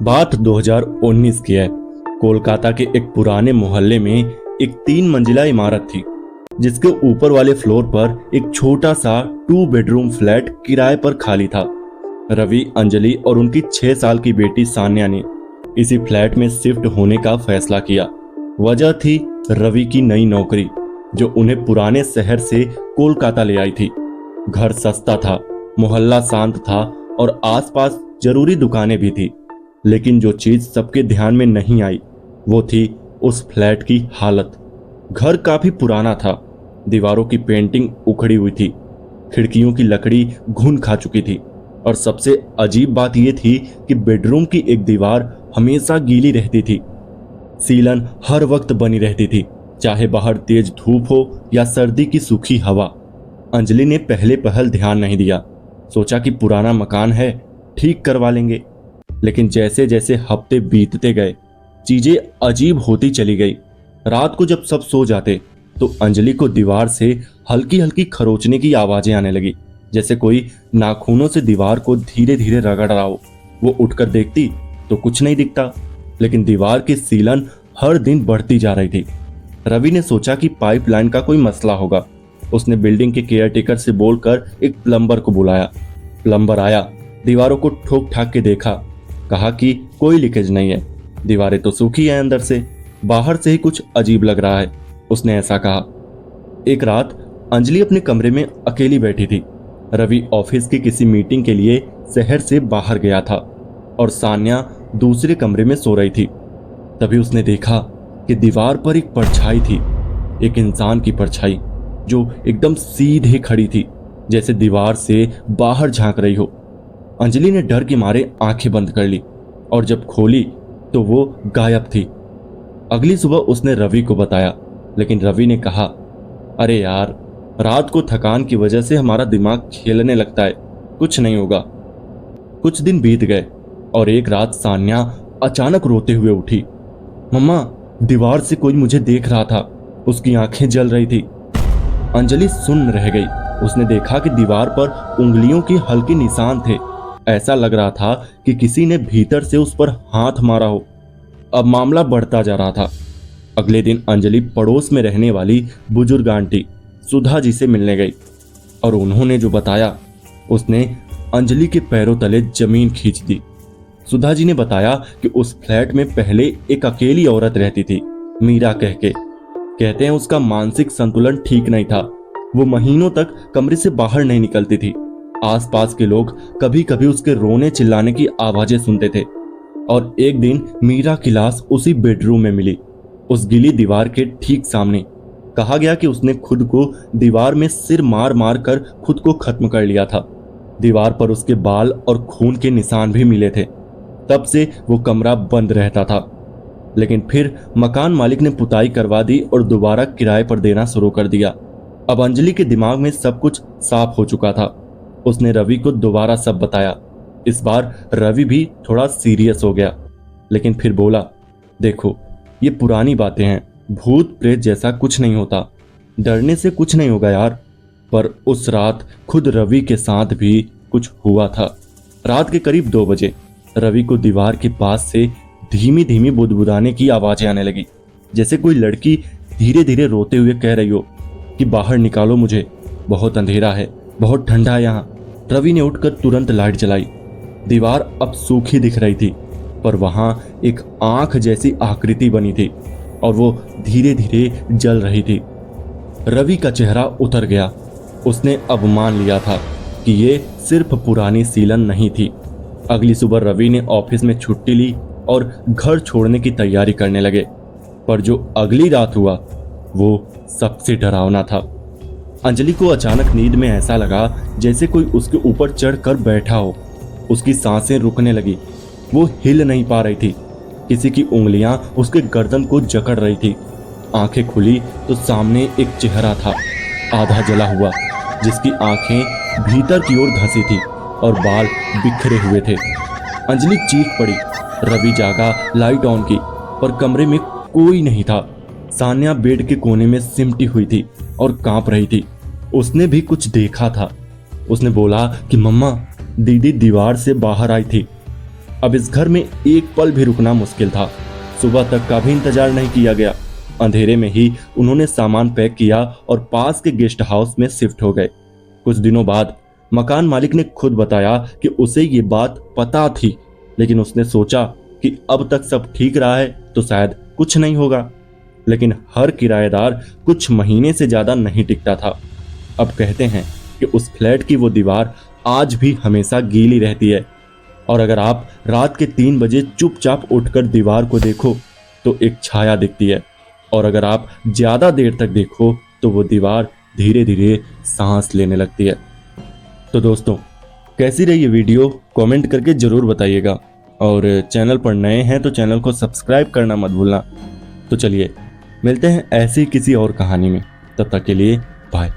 बात 2019 की है। कोलकाता के एक पुराने मोहल्ले में एक 3 मंजिला इमारत थी, जिसके ऊपर वाले फ्लोर पर एक छोटा सा 2 बेडरूम फ्लैट किराए पर खाली था। रवि, अंजलि और उनकी 6 साल की बेटी सान्या ने इसी फ्लैट में शिफ्ट होने का फैसला किया। वजह थी रवि की नई नौकरी, जो उन्हें पुराने शहर से कोलकाता ले आई थी। घर सस्ता था, मोहल्ला शांत था और आसपास जरूरी दुकानें भी थी। लेकिन जो चीज सबके ध्यान में नहीं आई वो थी उस फ्लैट की हालत। घर काफी पुराना था, दीवारों की पेंटिंग उखड़ी हुई थी, खिड़कियों की लकड़ी घुन खा चुकी थी और सबसे अजीब बात यह थी कि बेडरूम की एक दीवार हमेशा गीली रहती थी। सीलन हर वक्त बनी रहती थी, चाहे बाहर तेज धूप हो या सर्दी की सूखी हवा। अंजलि ने पहले पहल ध्यान नहीं दिया, सोचा कि पुराना मकान है, ठीक करवा लेंगे। लेकिन जैसे जैसे हफ्ते बीतते गए चीजें अजीब होती चली गई। रात को जब सब सो जाते तो अंजलि को दीवार से हल्की हल्की खरोचने की आवाजें आने लगी, जैसे कोई नाखूनों से दीवार को धीरे धीरे रगड़ रहा हो। वो उठकर देखती तो कुछ नहीं दिखता, लेकिन दीवार की सीलन हर दिन बढ़ती जा रही थी। रवि ने सोचा कि पाइपलाइन का कोई मसला होगा। उसने बिल्डिंग के केयरटेकर से बोलकर एक प्लम्बर को बुलाया। प्लम्बर आया, दीवारों को ठोक ठाक के देखा, कहा कि कोई लीकेज नहीं है, दीवारें तो सूखी हैं अंदर से, बाहर से ही कुछ अजीब लग रहा है, उसने ऐसा कहा। एक रात अंजलि अपने कमरे में अकेली बैठी थी। रवि ऑफिस की किसी मीटिंग के लिए शहर से बाहर गया था और सान्या दूसरे कमरे में सो रही थी। तभी उसने देखा कि दीवार पर एक परछाई थी, एक इंसान की परछाई जो एकदम सीधे खड़ी थी, जैसे दीवार से बाहर झांक रही हो। अंजलि ने डर के मारे आंखें बंद कर ली और जब खोली तो वो गायब थी। अगली सुबह उसने रवि को बताया, लेकिन रवि ने कहा, अरे यार, रात को थकान की वजह से हमारा दिमाग खेलने लगता है, कुछ नहीं होगा। कुछ दिन बीत गए और एक रात सान्या अचानक रोते हुए उठी। मम्मा, दीवार से कोई मुझे देख रहा था, उसकी आंखें जल रही थी। अंजलि सुन्न रह गई। उसने देखा कि दीवार पर उंगलियों के हल्के निशान थे। ऐसा लग रहा था कि किसी ने भीतर से उस पर हाथ मारा हो। अब मामला बढ़ता जा रहा था। अगले दिन अंजलि पड़ोस में रहने वाली बुजुर्ग आंटी सुधा जी से मिलने गई और उन्होंने जो बताया उसने अंजलि के पैरों तले जमीन खींच दी। सुधा जी ने बताया कि उस फ्लैट में पहले एक अकेली औरत रहती थी, मीरा कहते हैं उसका मानसिक संतुलन ठीक नहीं था। वो महीनों तक कमरे से बाहर नहीं निकलती थी। आसपास के लोग कभी कभी उसके रोने चिल्लाने की आवाजें सुनते थे और एक दिन मीरा की लाश उसी बेडरूम में मिली, उस गीली दीवार के ठीक सामने। कहा गया कि उसने खुद को दीवार में सिर मार मार कर खुद को खत्म कर लिया था। दीवार पर उसके बाल और खून के निशान भी मिले थे। तब से वो कमरा बंद रहता था। लेकिन फिर मकान मालिक ने पुताई करवा दी और दोबारा किराए पर देना शुरू कर दिया। अब अंजलि के दिमाग में सब कुछ साफ हो चुका था। उसने रवि को दोबारा सब बताया। इस बार रवि भी थोड़ा सीरियस हो गया, लेकिन फिर बोला, देखो, ये पुरानी बातें हैं, भूत प्रेत जैसा कुछ नहीं होता, डरने से कुछ नहीं होगा यार। पर उस रात खुद रवि के साथ भी कुछ हुआ था। रात के करीब 2 बजे रवि को दीवार के पास से धीमी धीमी बुदबुदाने की आवाजें आने लगी, जैसे कोई लड़की धीरे धीरे रोते हुए कह रही हो कि बाहर निकालो मुझे, बहुत अंधेरा है, बहुत ठंडा है यहाँ। रवि ने उठकर तुरंत लाइट जलाई। दीवार अब सूखी दिख रही थी, पर वहां एक आंख जैसी आकृति बनी थी और वो धीरे धीरे जल रही थी। रवि का चेहरा उतर गया। उसने अब मान लिया था कि ये सिर्फ पुरानी सीलन नहीं थी। अगली सुबह रवि ने ऑफिस में छुट्टी ली और घर छोड़ने की तैयारी करने लगे। पर जो अगली रात हुआ वो सबसे डरावना था। अंजलि को अचानक नींद में ऐसा लगा जैसे कोई उसके ऊपर चढ़कर बैठा हो। उसकी सांसें रुकने लगी, वो हिल नहीं पा रही थी। किसी की उंगलियां उसके गर्दन को जकड़ रही थी। आंखें खुली तो सामने एक चेहरा था, आधा जला हुआ, जिसकी आंखें भीतर की ओर धंसी थी और बाल बिखरे हुए थे। अंजलि चीख पड़ी। रवि जागा, लाइट ऑन की, पर कमरे में कोई नहीं था। सान्या बेड के कोने में सिमटी हुई थी और कांप रही थी। उसने भी कुछ देखा था। उसने बोला कि मम्मा, दीदी दीवार से बाहर आई थी। अब इस घर में एक पल भी रुकना मुश्किल था। सुबह तक का भी इंतजार नहीं किया गया। अंधेरे में ही उन्होंने सामान पैक किया और पास के गेस्ट हाउस में शिफ्ट हो गए। कुछ दिनों बाद मकान मालिक ने खुद बताया कि उसे ये बात पता थी, लेकिन उसने सोचा कि अब तक सब ठीक रहा है तो शायद कुछ नहीं होगा। लेकिन हर किराएदार कुछ महीने से ज्यादा नहीं टिकता था। अब कहते हैं कि उस फ्लैट की वो दीवार आज भी हमेशा गीली रहती है, और अगर आप रात के 3 बजे चुपचाप उठकर दीवार को देखो तो एक छाया दिखती है, और अगर आप ज्यादा देर तक देखो तो वो दीवार धीरे धीरे सांस लेने लगती है। तो दोस्तों, कैसी रही ये वीडियो कमेंट करके जरूर बताइएगा, और चैनल पर नए हैं तो चैनल को सब्सक्राइब करना मत भूलना। तो चलिए मिलते हैं ऐसी किसी और कहानी में, तब तक के लिए बाय।